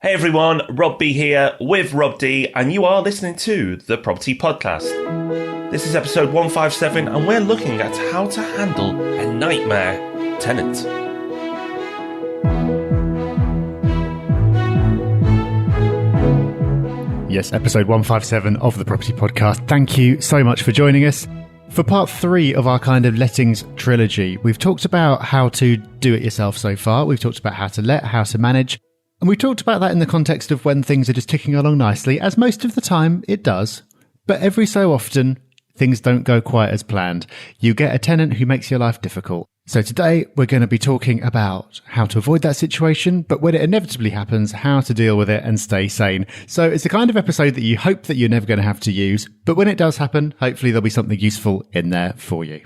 Hey everyone, Rob B here with Rob D, and you are listening to the Property Podcast. This is episode 157, and we're looking at how to handle a nightmare tenant. Yes, episode 157 of the Property Podcast. Thank you so much for joining us. For part 3 of our kind of lettings trilogy, we've talked about how to do it yourself so far. We've talked about how to let, how to manage. And we talked about that in the context of when things are just ticking along nicely, as most of the time it does. But every so often, things don't go quite as planned. You get a tenant who makes your life difficult. So today, we're going to be talking about how to avoid that situation, but when it inevitably happens, how to deal with it and stay sane. So it's the kind of episode that you hope that you're never going to have to use, but when it does happen, hopefully there'll be something useful in there for you.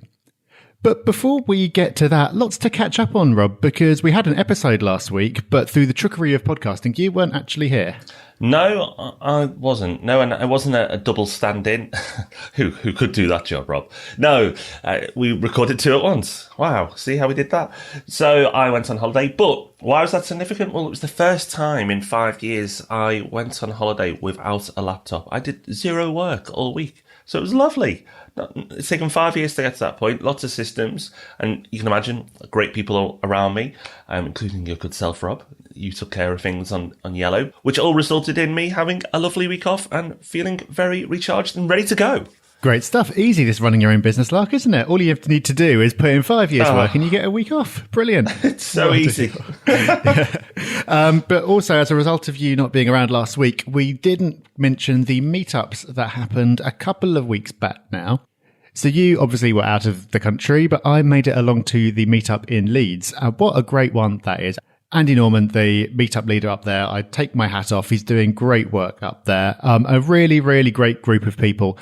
But before we get to that, lots to catch up on, Rob, because we had an episode last week, but through the trickery of podcasting, you weren't actually here. No, I wasn't. No, and I wasn't a double stand-in. Who could do that job, Rob? No, we recorded 2 at once. Wow, see how we did that? So I went on holiday, but why was that significant? Well, it was the first time in 5 years I went on holiday without a laptop. I did 0 work all week, so it was lovely. It's taken 5 years to get to that point, lots of systems, and you can imagine great people around me, including your good self, Rob. You took care of things on Yellow, which all resulted in me having a lovely week off and feeling very recharged and ready to go. Great stuff. Easy, this running your own business, Lark, isn't it? All you need to do is put in 5 years' work and you get a week off. Brilliant. It's so easy. But also, as a result of you not being around last week, we didn't mention the meetups that happened a couple of weeks back now. So you obviously were out of the country, but I made it along to the meetup in Leeds. What a great one that is. Andy Norman, the meetup leader up there, I take my hat off. He's doing great work up there. A really, really great group of people.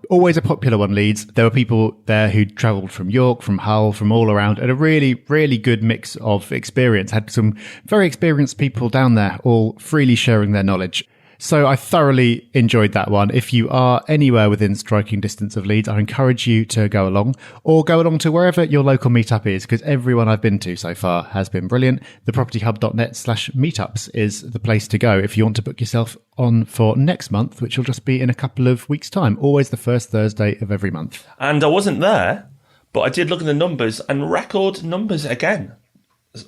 Always a popular one, Leeds. There were people there who travelled from York, from Hull, from all around, and a really, really good mix of experience. Had some very experienced people down there, all freely sharing their knowledge. So I thoroughly enjoyed that one. If you are anywhere within striking distance of Leeds, I encourage you to go along or go along to wherever your local meetup is, because everyone I've been to so far has been brilliant. Thepropertyhub.net/meetups is the place to go if you want to book yourself on for next month, which will just be in a couple of weeks' time, always the first Thursday of every month. And I wasn't there, but I did look at the numbers, and record numbers again,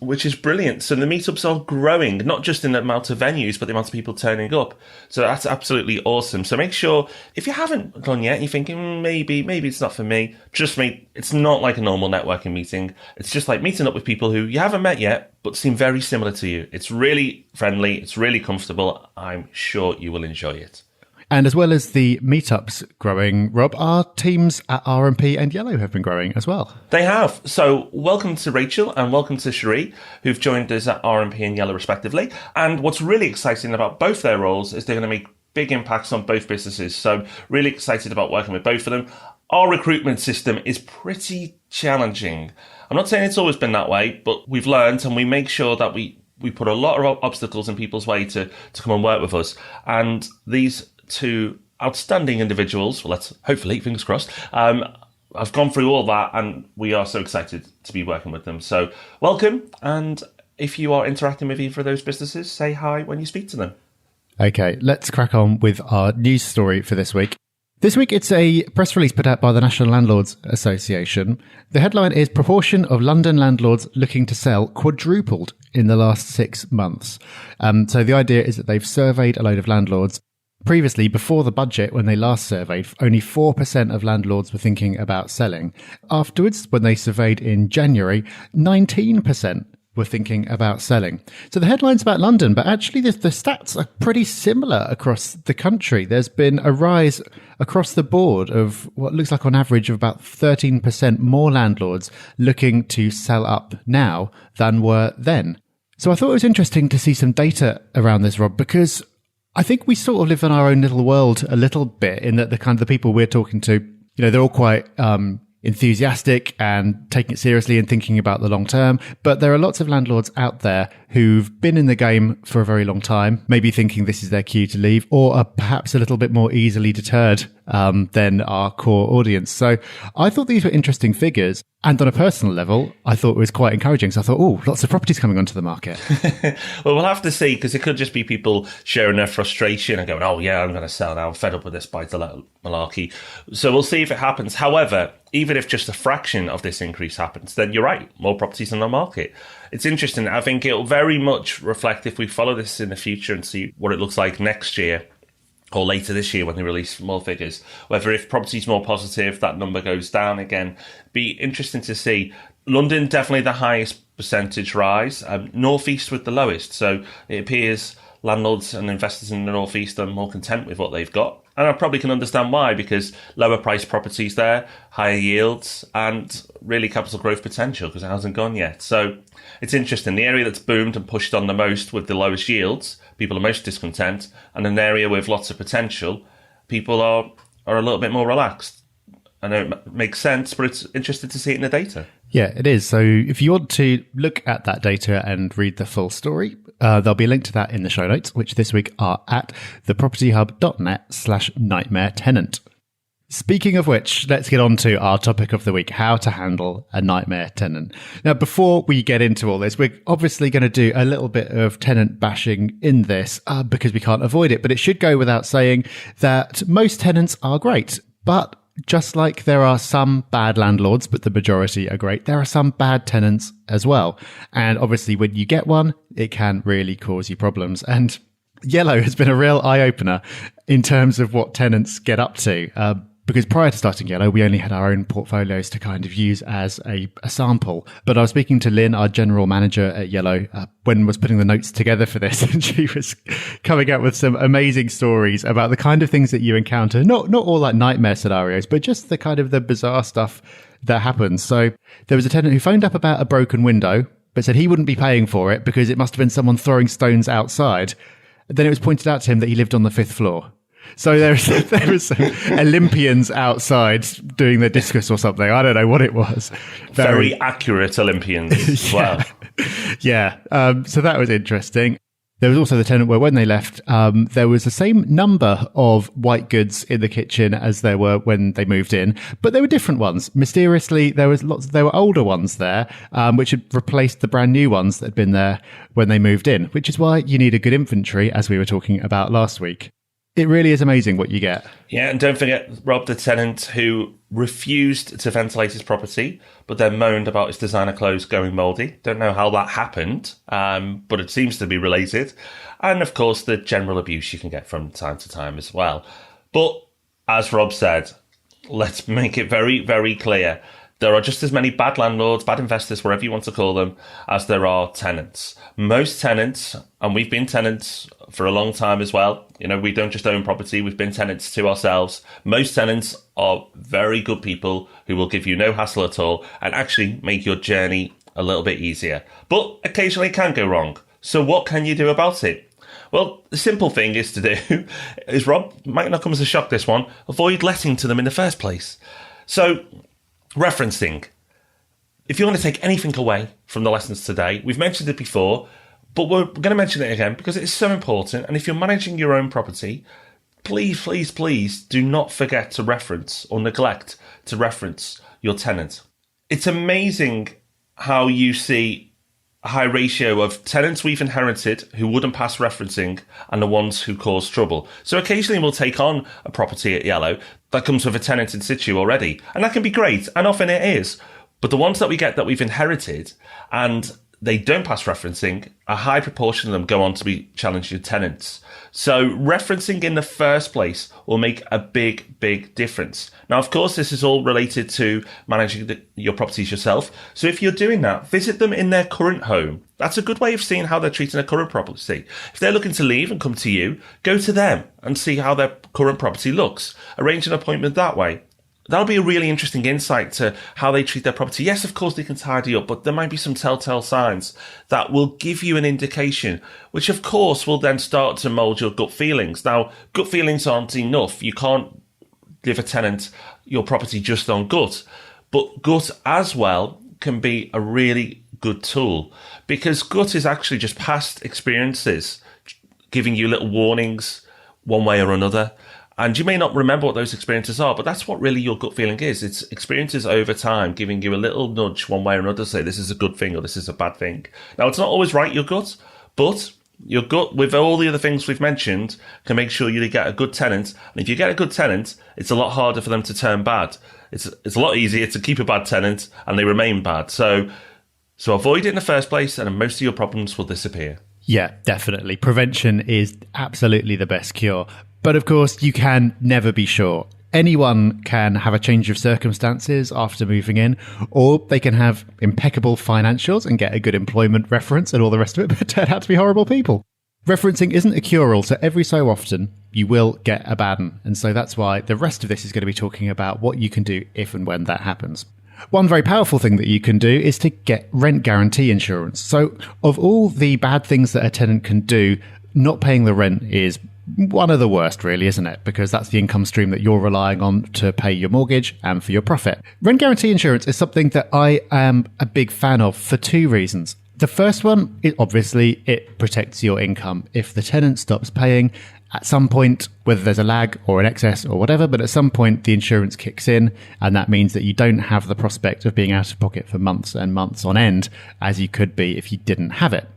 which is brilliant. So the meetups are growing, not just in the amount of venues, but the amount of people turning up. So that's absolutely awesome. So make sure, if you haven't gone yet, you're thinking, maybe it's not for me. Trust me, it's not like a normal networking meeting. It's just like meeting up with people who you haven't met yet, but seem very similar to you. It's really friendly. It's really comfortable. I'm sure you will enjoy it. And as well as the meetups growing, Rob, our teams at RMP and Yellow have been growing as well. They have. So welcome to Rachel and welcome to Cherie, who've joined us at RMP and Yellow respectively. And what's really exciting about both their roles is they're going to make big impacts on both businesses. So really excited about working with both of them. Our recruitment system is pretty challenging. I'm not saying it's always been that way, but we've learned, and we make sure that we put a lot of obstacles in people's way to come and work with us. And these 2 outstanding individuals, well, let's hopefully, fingers crossed, I've gone through all that, and we are so excited to be working with them. So welcome, and if you are interacting with either of those businesses, say hi when you speak to them. Okay, let's crack on with our news story for this week. This week, it's a press release put out by the National Landlords Association. The headline is "Proportion of London landlords looking to sell quadrupled in the last 6 months." So the idea is that they've surveyed a load of landlords. Previously, before the budget, when they last surveyed, only 4% of landlords were thinking about selling. Afterwards, when they surveyed in January, 19% were thinking about selling. So the headline's about London, but actually the stats are pretty similar across the country. There's been a rise across the board of what looks like on average of about 13% more landlords looking to sell up now than were then. So I thought it was interesting to see some data around this, Rob, because I think we sort of live in our own little world a little bit, in that the kind of the people we're talking to, you know, they're all quite enthusiastic and taking it seriously and thinking about the long term. But there are lots of landlords out there who've been in the game for a very long time, maybe thinking this is their cue to leave, or are perhaps a little bit more easily deterred than our core audience. So I thought these were interesting figures. And on a personal level, I thought it was quite encouraging. So I thought, oh, lots of properties coming onto the market. Well, we'll have to see, because it could just be people sharing their frustration and going, oh, yeah, I'm going to sell now. I'm fed up with this buy-to-let malarkey. So we'll see if it happens. However, even if just a fraction of this increase happens, then you're right, more properties on the market. It's interesting. I think it'll very much reflect, if we follow this in the future and see what it looks like next year, or later this year when they release more figures, whether if property's more positive, that number goes down again. Be interesting to see. London, definitely the highest percentage rise. North East with the lowest. So it appears landlords and investors in the North East are more content with what they've got. And I probably can understand why, because lower priced properties there, higher yields, and really capital growth potential, because it hasn't gone yet. So it's interesting. The area that's boomed and pushed on the most with the lowest yields, people are most discontent, and an area with lots of potential, people are a little bit more relaxed. I know it makes sense, but it's interesting to see it in the data. Yeah, it is. So if you want to look at that data and read the full story, there'll be a link to that in the show notes, which this week are at thepropertyhub.net/nightmare tenant. Speaking of which, let's get on to our topic of the week, how to handle a nightmare tenant. Now, before we get into all this, we're obviously going to do a little bit of tenant bashing in this because we can't avoid it. But it should go without saying that most tenants are great. But just like there are some bad landlords, but the majority are great, there are some bad tenants as well. And obviously, when you get one, it can really cause you problems. And Yellow has been a real eye-opener in terms of what tenants get up to. Because prior to starting Yellow, we only had our own portfolios to kind of use as a sample. But I was speaking to Lynn, our general manager at Yellow, when was putting the notes together for this, and she was coming up with some amazing stories about the kind of things that you encounter. Not all like nightmare scenarios, but just the kind of the bizarre stuff that happens. So there was a tenant who phoned up about a broken window, but said he wouldn't be paying for it because it must have been someone throwing stones outside. Then it was pointed out to him that he lived on the 5th floor. So there was some Olympians outside doing their discus or something. I don't know what it was. Very accurate Olympians as well. Yeah. So that was interesting. There was also the tenant where when they left, there was the same number of white goods in the kitchen as there were when they moved in, but they were different ones. Mysteriously, there were older ones there, which had replaced the brand new ones that had been there when they moved in, which is why you need a good inventory, as we were talking about last week. It really is amazing what you get. Yeah, and don't forget Rob, the tenant who refused to ventilate his property, but then moaned about his designer clothes going mouldy. Don't know how that happened, but it seems to be related. And of course, the general abuse you can get from time to time as well. But as Rob said, let's make it very, very clear. There are just as many bad landlords, bad investors, whatever you want to call them, as there are tenants. Most tenants, and we've been tenants for a long time as well. You know, we don't just own property, we've been tenants to ourselves. Most tenants are very good people who will give you no hassle at all and actually make your journey a little bit easier. But occasionally it can go wrong. So what can you do about it? Well, the simple thing is to do is, Rob, might not come as a shock this one, avoid letting to them in the first place. So referencing. If you want to take anything away from the lessons today, we've mentioned it before, but we're going to mention it again because it's so important. And if you're managing your own property, please, please, please do not forget to reference or neglect to reference your tenant. It's amazing how you see a high ratio of tenants we've inherited who wouldn't pass referencing and the ones who cause trouble. So occasionally we'll take on a property at Yellow that comes with a tenant in situ already. And that can be great. And often it is. But the ones that we get that we've inherited and they don't pass referencing, a high proportion of them go on to be challenging tenants. So referencing in the first place will make a big, big difference. Now, of course, this is all related to managing your properties yourself. So if you're doing that, visit them in their current home. That's a good way of seeing how they're treating their current property. If they're looking to leave and come to you, go to them and see how their current property looks. Arrange an appointment that way. That'll be a really interesting insight to how they treat their property. Yes, of course, they can tidy up, but there might be some telltale signs that will give you an indication, which of course will then start to mould your gut feelings. Now, gut feelings aren't enough. You can't give a tenant your property just on gut, but gut as well can be a really good tool, because gut is actually just past experiences giving you little warnings one way or another. And you may not remember what those experiences are, but that's what really your gut feeling is. It's experiences over time giving you a little nudge one way or another, say this is a good thing or this is a bad thing. Now, it's not always right, your gut, but your gut, with all the other things we've mentioned, can make sure you get a good tenant. And if you get a good tenant, it's a lot harder for them to turn bad. It's a lot easier to keep a bad tenant and they remain bad. So avoid it in the first place and most of your problems will disappear. Yeah, definitely. Prevention is absolutely the best cure. But of course, you can never be sure. Anyone can have a change of circumstances after moving in, or they can have impeccable financials and get a good employment reference and all the rest of it, but turn out to be horrible people. Referencing isn't a cure-all, so every so often you will get a bad one. And so that's why the rest of this is going to be talking about what you can do if and when that happens. One very powerful thing that you can do is to get rent guarantee insurance. So of all the bad things that a tenant can do, not paying the rent is one of the worst, really, isn't it? Because that's the income stream that you're relying on to pay your mortgage and for your profit. Rent guarantee insurance is something that I am a big fan of for two reasons. The first one is obviously it protects your income. If the tenant stops paying at some point, whether there's a lag or an excess or whatever, but at some point the insurance kicks in, and that means that you don't have the prospect of being out of pocket for months and months on end, as you could be if you didn't have it.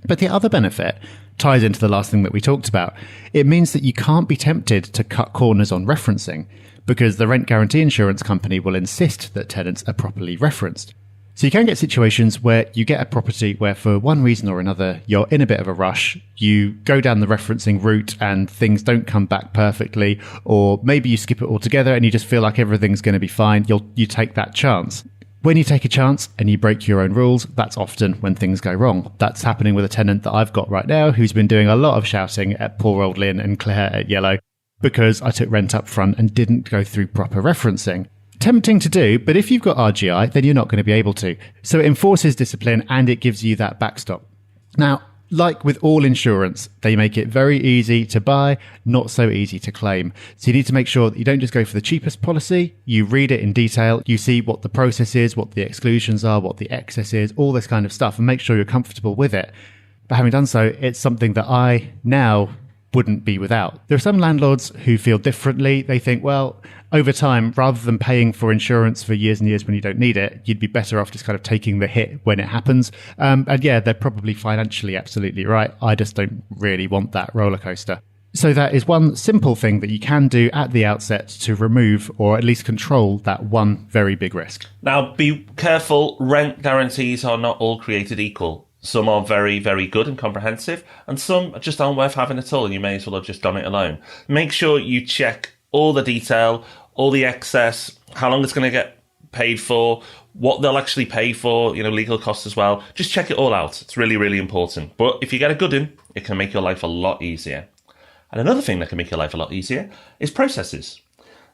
But the other benefit ties into the last thing that we talked about. It means that you can't be tempted to cut corners on referencing, because the rent guarantee insurance company will insist that tenants are properly referenced. So you can get situations where you get a property where for one reason or another, you're in a bit of a rush, you go down the referencing route and things don't come back perfectly, or maybe you skip it altogether and you just feel like everything's going to be fine. You take that chance. When you take a chance and you break your own rules, that's often when things go wrong. That's happening with a tenant that I've got right now who's been doing a lot of shouting at poor old Lynn and Claire at Yellow because I took rent up front and didn't go through proper referencing. Tempting to do, but if you've got RGI, then you're not going to be able to. So it enforces discipline and it gives you that backstop. Now, like with all insurance, they make it very easy to buy, not so easy to claim. So you need to make sure that you don't just go for the cheapest policy, you read it in detail, you see what the process is, what the exclusions are, what the excess is, all this kind of stuff, and make sure you're comfortable with it. But having done so, it's something that I now wouldn't be without. There are some landlords who feel differently. They think, well, over time, rather than paying for insurance for years and years when you don't need it, you'd be better off just kind of taking the hit when it happens. And yeah, they're probably financially absolutely right. I just don't really want that roller coaster. So that is one simple thing that you can do at the outset to remove or at least control that one very big risk. Now, be careful. Rent guarantees are not all created equal. Some are very, very good and comprehensive, and some just aren't worth having at all, and you may as well have just done it alone. Make sure you check all the detail, all the excess, how long it's going to get paid for, what they'll actually pay for, legal costs as well. Just check it all out. It's really, really important. But if you get a good one, it can make your life a lot easier. And another thing that can make your life a lot easier is processes.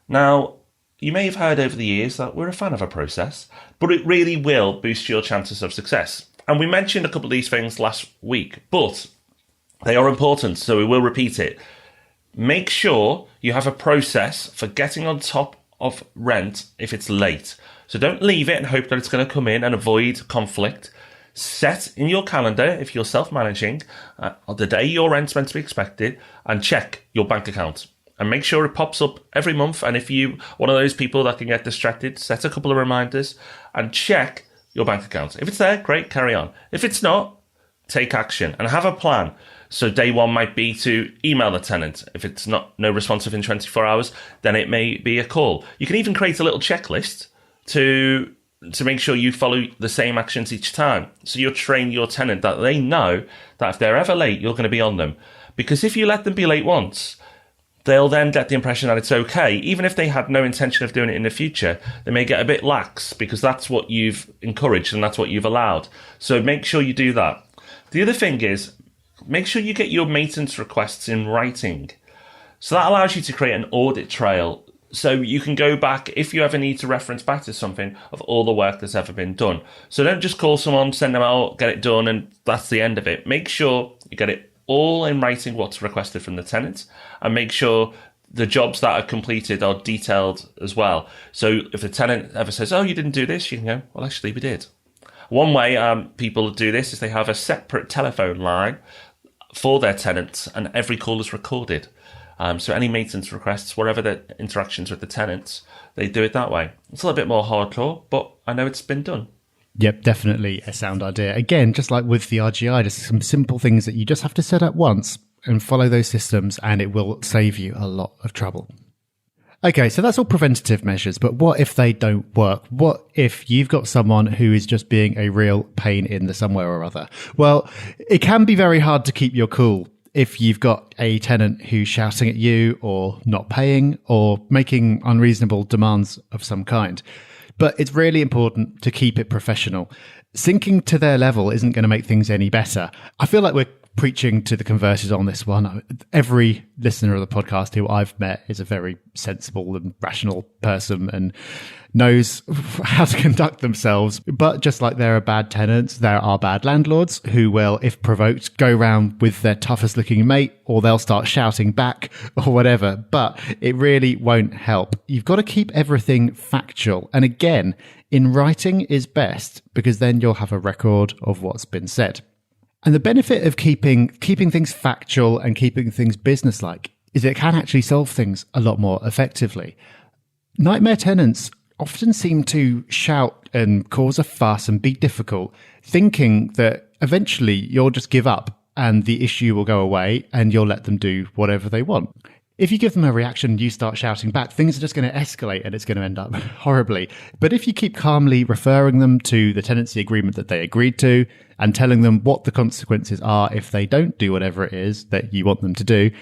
Now, you may have heard over the years that we're a fan of a process, but it really will boost your chances of success. And we mentioned a couple of these things last week, but they are important, so we will repeat it. Make sure you have a process for getting on top of rent if it's late. So don't leave it and hope that it's going to come in and avoid conflict. Set in your calendar, if you're self-managing, the day your rent's meant to be expected, and check your bank account. And make sure it pops up every month. And if you're one of those people that can get distracted, set a couple of reminders and check your bank account. If it's there, great, carry on. If it's not, take action and have a plan. So day one might be to email the tenant. If it's no response within 24 hours, then it may be a call. You can even create a little checklist to make sure you follow the same actions each time. So you'll train your tenant that they know that if they're ever late, you're going to be on them. Because if you let them be late once, they'll then get the impression that it's okay. Even if they had no intention of doing it in the future, they may get a bit lax because that's what you've encouraged and that's what you've allowed. So make sure you do that. The other thing is, make sure you get your maintenance requests in writing. So that allows you to create an audit trail. So you can go back, if you ever need to reference back to something, of all the work that's ever been done. So don't just call someone, send them out, get it done, and that's the end of it. Make sure you get it all in writing what's requested from the tenant, and make sure the jobs that are completed are detailed as well. So if the tenant ever says, oh, you didn't do this, you can go, well, actually, we did. One way people do this is they have a separate telephone line for their tenants, and every call is recorded. So any maintenance requests, wherever the interactions with the tenants, they do it that way. It's a little bit more hardcore, but I know it's been done. Yep, definitely a sound idea. Again, just like with the RGI, just some simple things that you just have to set up once and follow those systems, and it will save you a lot of trouble. Okay, so that's all preventative measures, but what if they don't work? What if you've got someone who is just being a real pain in the somewhere or other? Well, it can be very hard to keep your cool if you've got a tenant who's shouting at you or not paying or making unreasonable demands of some kind. But it's really important to keep it professional. Sinking to their level isn't going to make things any better. I feel like we're preaching to the converted on this one. Every listener of the podcast who I've met is a very sensible and rational person and knows how to conduct themselves. But just like there are bad tenants, there are bad landlords who will, if provoked, go round with their toughest looking mate, or they'll start shouting back or whatever. But it really won't help. You've got to keep everything factual. And again, in writing is best, because then you'll have a record of what's been said. And the benefit of keeping things factual and keeping things businesslike is it can actually solve things a lot more effectively. Nightmare tenants often seem to shout and cause a fuss and be difficult, thinking that eventually you'll just give up and the issue will go away and you'll let them do whatever they want. If you give them a reaction and you start shouting back, things are just going to escalate and it's going to end up horribly. But if you keep calmly referring them to the tenancy agreement that they agreed to and telling them what the consequences are if they don't do whatever it is that you want them to do,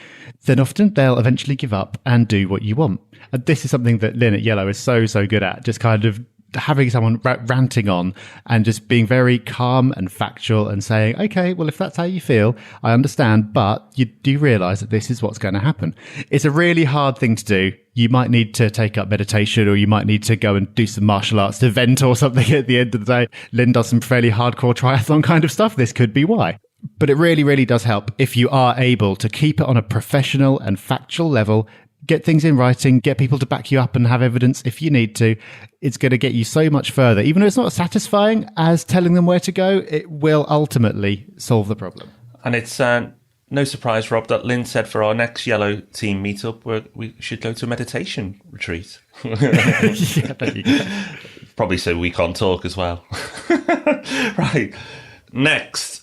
then often they'll eventually give up and do what you want. And this is something that Lynn at Yellow is so good at, just kind of having someone ranting on and just being very calm and factual and saying, okay, well, if that's how you feel, I understand, but you do realize that this is what's going to happen. It's a really hard thing to do. You might need to take up meditation, or you might need to go and do some martial arts to vent or something at the end of the day. Lynn does some fairly hardcore triathlon kind of stuff. This could be why. But it really, really does help if you are able to keep it on a professional and factual level. Get things in writing, get people to back you up and have evidence if you need to. It's going to get you so much further. Even though it's not as satisfying as telling them where to go, it will ultimately solve the problem. And it's no surprise, Rob, that Lynn said for our next Yellow team meetup, we should go to a meditation retreat. Yeah, there you go. Probably so we can't talk as well. Right. Next,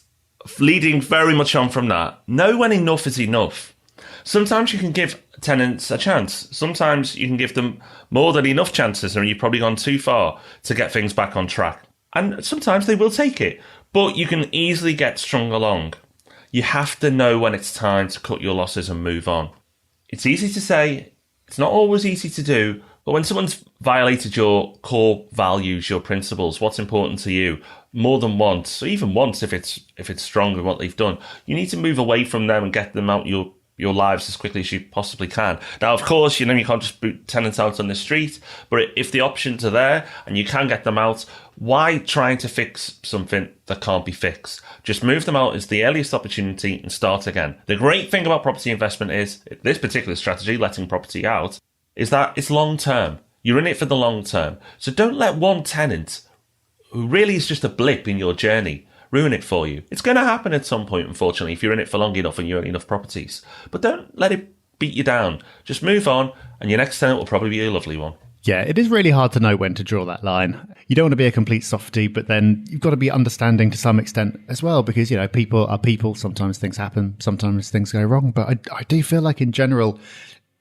leading very much on from that, know when enough is enough. Sometimes you can give tenants a chance. Sometimes you can give them more than enough chances, and you've probably gone too far to get things back on track. And sometimes they will take it, but you can easily get strung along. You have to know when it's time to cut your losses and move on. It's easy to say, it's not always easy to do, but when someone's violated your core values, your principles, what's important to you, more than once, or even once if it's strong with what they've done, you need to move away from them and get them out your lives as quickly as you possibly can. Now, of course, you can't just boot tenants out on the street, but if the options are there and you can get them out, why trying to fix something that can't be fixed? Just move them out as the earliest opportunity and start again. The great thing about property investment is, this particular strategy, letting property out, is that it's long term. You're in it for the long term. So don't let one tenant, who really is just a blip in your journey, ruin it for you. It's going to happen at some point, unfortunately, if you're in it for long enough and you own enough properties. But don't let it beat you down. Just move on, and your next tenant will probably be a lovely one. Yeah, it is really hard to know when to draw that line. You don't want to be a complete softie, but then you've got to be understanding to some extent as well, because, people are people. Sometimes things happen. Sometimes things go wrong. But I do feel like in general,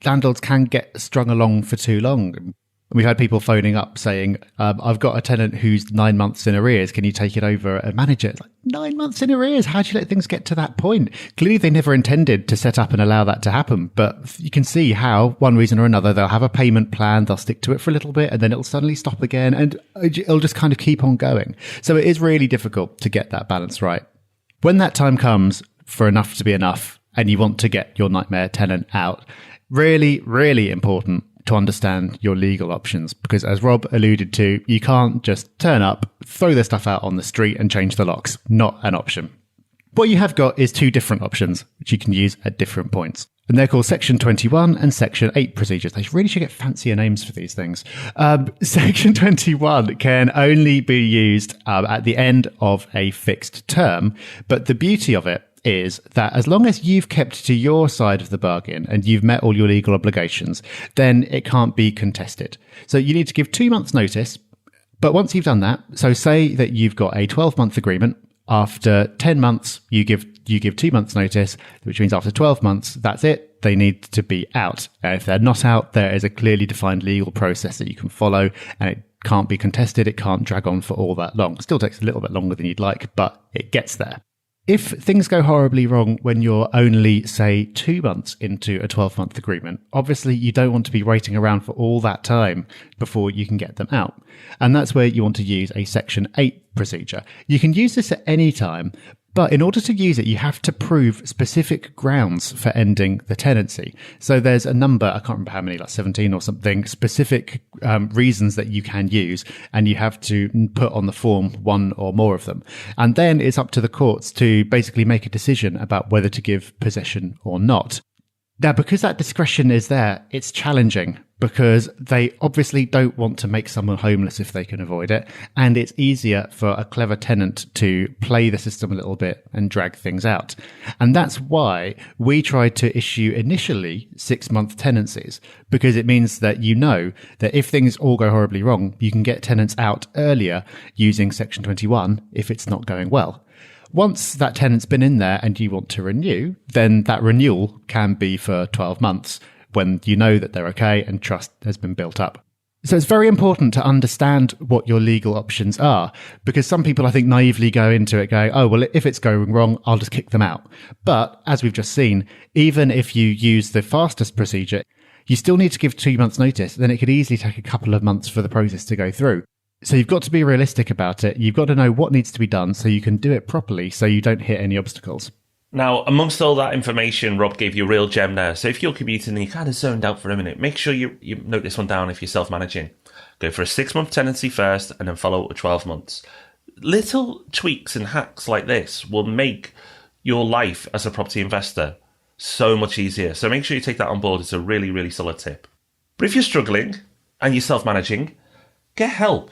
landlords can get strung along for too long. We've had people phoning up saying, I've got a tenant who's 9 months in arrears. Can you take it over and manage it? Like, 9 months in arrears? How do you let things get to that point? Clearly, they never intended to set up and allow that to happen. But you can see how, one reason or another, they'll have a payment plan, they'll stick to it for a little bit, and then it'll suddenly stop again, and it'll just kind of keep on going. So it is really difficult to get that balance right. When that time comes for enough to be enough, and you want to get your nightmare tenant out, really, really important to understand your legal options, because as Rob alluded to, you can't just turn up, throw their stuff out on the street and change the locks. Not an option. What you have got is two different options, which you can use at different points. And they're called Section 21 and Section 8 procedures. They really should get fancier names for these things. Section 21 can only be used at the end of a fixed term. But the beauty of it is that as long as you've kept to your side of the bargain and you've met all your legal obligations, then it can't be contested. So you need to give 2 months notice. But once you've done that, so say that you've got a 12-month agreement. After 10 months, you give 2 months notice, which means after 12 months, that's it. They need to be out. If they're not out, there is a clearly defined legal process that you can follow, and it can't be contested. It can't drag on for all that long. It still takes a little bit longer than you'd like, but it gets there. If things go horribly wrong when you're only, say, 2 months into a 12-month agreement, obviously you don't want to be waiting around for all that time before you can get them out. And that's where you want to use a Section 8 procedure. You can use this at any time, but in order to use it, you have to prove specific grounds for ending the tenancy. So there's a number, I can't remember how many, like 17 or something, specific reasons that you can use, and you have to put on the form one or more of them. And then it's up to the courts to basically make a decision about whether to give possession or not. Now, because that discretion is there, it's challenging because they obviously don't want to make someone homeless if they can avoid it. And it's easier for a clever tenant to play the system a little bit and drag things out. And that's why we tried to issue initially 6-month tenancies, because it means that you know that if things all go horribly wrong, you can get tenants out earlier using Section 21 if it's not going well. Once that tenant's been in there and you want to renew, then that renewal can be for 12 months when you know that they're okay and trust has been built up. So it's very important to understand what your legal options are, because some people, I think, naively go into it going, oh, well, if it's going wrong, I'll just kick them out. But as we've just seen, even if you use the fastest procedure, you still need to give 2 months notice. Then it could easily take a couple of months for the process to go through. So you've got to be realistic about it. You've got to know what needs to be done so you can do it properly so you don't hit any obstacles. Now, amongst all that information, Rob gave you a real gem there. So if you're commuting and you kind of zoned out for a minute, make sure you note this one down if you're self-managing. Go for a 6-month tenancy first and then follow up with 12 months. Little tweaks and hacks like this will make your life as a property investor so much easier. So make sure you take that on board. It's a really, really solid tip. But if you're struggling and you're self-managing, get help.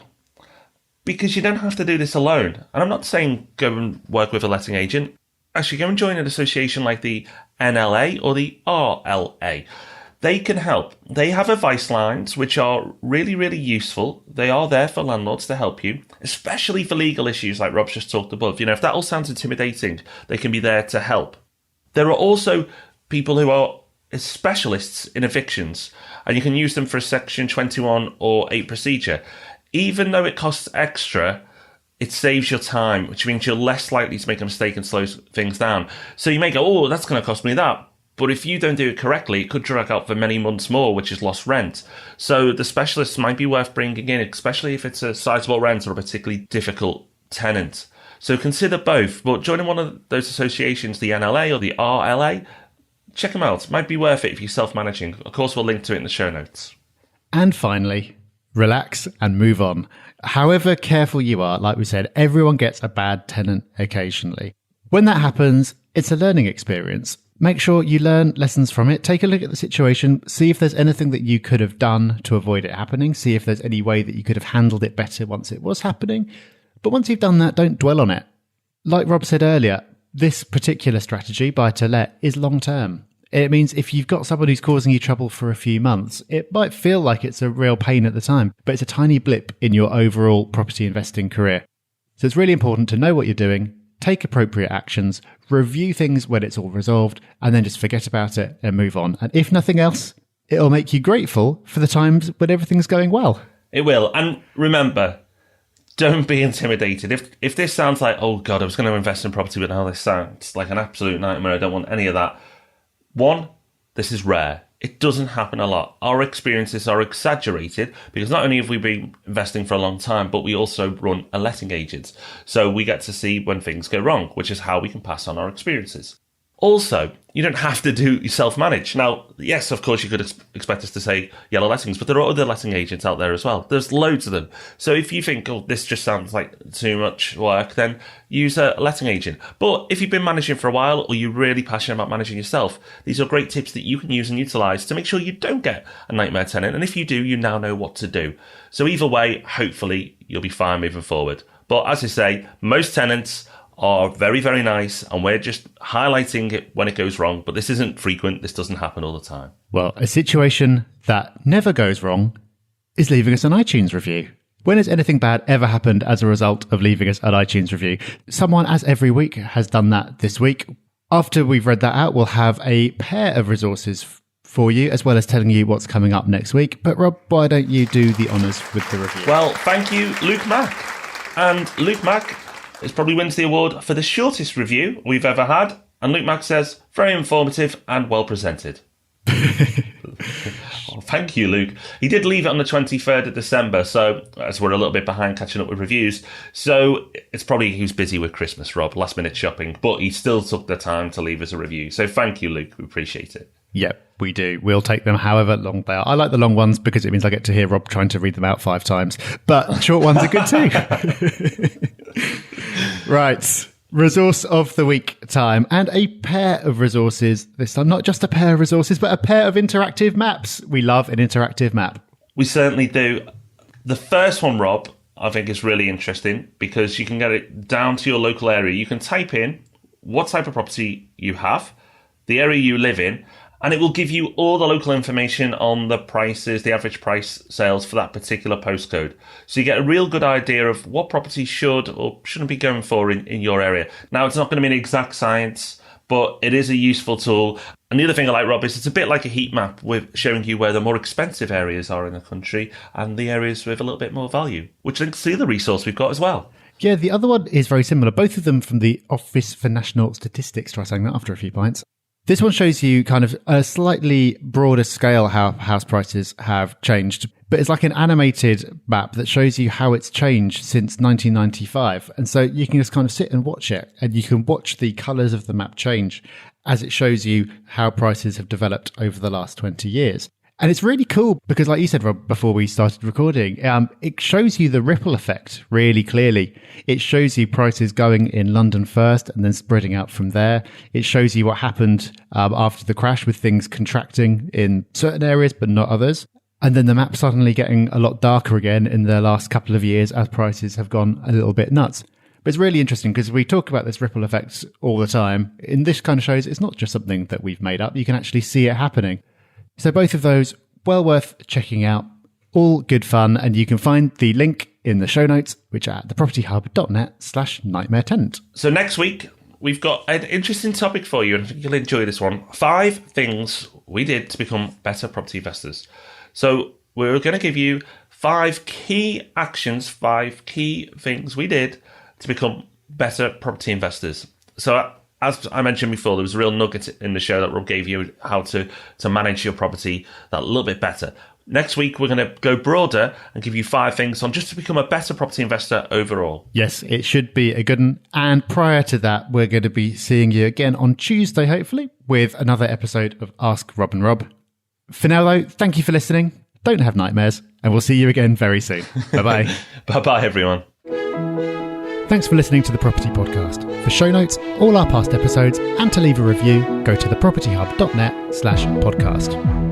Because you don't have to do this alone. And I'm not saying go and work with a letting agent. Actually, go and join an association like the NLA or the RLA. They can help. They have advice lines which are really, really useful. They are there for landlords to help you, especially for legal issues like Rob's just talked above. You know, if that all sounds intimidating, they can be there to help. There are also people who are specialists in evictions, and you can use them for a Section 21 or 8 procedure. Even though it costs extra, it saves your time, which means you're less likely to make a mistake and slow things down. So you may go, oh, that's going to cost me that. But if you don't do it correctly, it could drag out for many months more, which is lost rent. So the specialists might be worth bringing in, especially if it's a sizable rent or a particularly difficult tenant. So consider both. But joining one of those associations, the NLA or the RLA, check them out. It might be worth it if you're self-managing. Of course, we'll link to it in the show notes. And finally, relax and move on. However careful you are, like we said, everyone gets a bad tenant occasionally. When that happens, it's a learning experience. Make sure you learn lessons from it. Take a look at the situation. See if there's anything that you could have done to avoid it happening. See if there's any way that you could have handled it better once it was happening. But once you've done that, don't dwell on it. Like Rob said earlier, this particular strategy, buy to let, is long term. It means if you've got someone who's causing you trouble for a few months, it might feel like it's a real pain at the time, but it's a tiny blip in your overall property investing career. So it's really important to know what you're doing, take appropriate actions, review things when it's all resolved, and then just forget about it and move on. And if nothing else, it'll make you grateful for the times when everything's going well. It will. And remember, don't be intimidated. If this sounds like, oh God, I was going to invest in property, but now this sounds like an absolute nightmare, I don't want any of that. One, this is rare. It doesn't happen a lot. Our experiences are exaggerated because not only have we been investing for a long time, but we also run a letting agent. So we get to see when things go wrong, which is how we can pass on our experiences. Also, you don't have to do self-manage. Now, yes, of course, you could expect us to say yellow lettings, but there are other letting agents out there as well. There's loads of them. So if you think, oh, this just sounds like too much work, then use a letting agent. But if you've been managing for a while or you're really passionate about managing yourself, these are great tips that you can use and utilize to make sure you don't get a nightmare tenant. And if you do, you now know what to do. So either way, hopefully, you'll be fine moving forward. But as I say, most tenants are very, very nice, and we're just highlighting it when it goes wrong. But this isn't frequent. This doesn't happen all the time. Well, a situation that never goes wrong is leaving us an iTunes review. When has anything bad ever happened as a result of leaving us an iTunes review? Someone, as every week, has done that this week. After we've read that out, we'll have a pair of resources for you, as well as telling you what's coming up next week. But Rob, why don't you do the honours with the review? Well, thank you, Luke Mack. And Luke Mack probably wins the award for the shortest review we've ever had. And Luke Mack says, very informative and well presented. Oh, thank you, Luke. He did leave it on the 23rd of December, so as we're a little bit behind catching up with reviews. So it's probably he was busy with Christmas, Rob, last minute shopping, but he still took the time to leave us a review. So thank you, Luke. We appreciate it. Yep, we do. We'll take them however long they are. I like the long ones because it means I get to hear Rob trying to read them out 5 times. But short ones are good too. Right. Resource of the week time, and a pair of resources this time. Not just a pair of resources, but a pair of interactive maps. We love an interactive map. We certainly do. The first one, Rob, I think is really interesting because you can get it down to your local area. You can type in what type of property you have, the area you live in, and it will give you all the local information on the prices, the average price sales for that particular postcode. So you get a real good idea of what property should or shouldn't be going for in your area. Now, it's not going to be an exact science, but it is a useful tool. And the other thing I like, Rob, is it's a bit like a heat map with showing you where the more expensive areas are in the country and the areas with a little bit more value, which links to the other resource we've got as well. Yeah, the other one is very similar. Both of them from the Office for National Statistics. Try saying that after a few pints. This one shows you kind of a slightly broader scale how house prices have changed, but it's like an animated map that shows you how it's changed since 1995. And so you can just kind of sit and watch it, and you can watch the colours of the map change as it shows you how prices have developed over the last 20 years. And it's really cool because, like you said, Rob, before we started recording, it shows you the ripple effect really clearly. It shows you prices going in London first and then spreading out from there. It shows you what happened after the crash with things contracting in certain areas but not others. And then the map suddenly getting a lot darker again in the last couple of years as prices have gone a little bit nuts. But it's really interesting because we talk about this ripple effect all the time. In this kind of shows, it's not just something that we've made up. You can actually see it happening. So both of those, well worth checking out. All good fun. And you can find the link in the show notes, which are at thepropertyhub.net/nightmare tenant. So next week, we've got an interesting topic for you, and I think you'll enjoy this one. 5 things we did to become better property investors. So we're going to give you 5 key actions, 5 key things we did to become better property investors. So as I mentioned before, there was a real nugget in the show that Rob gave you how to manage your property that little bit better. Next week, we're going to go broader and give you 5 things on just to become a better property investor overall. Yes, it should be a good one. And prior to that, we're going to be seeing you again on Tuesday, hopefully, with another episode of Ask Rob and Rob. For now, though, thank you for listening. Don't have nightmares, and we'll see you again very soon. Bye-bye. Bye-bye, everyone. Thanks for listening to The Property Podcast. For show notes, all our past episodes, and to leave a review, go to thepropertyhub.net/podcast.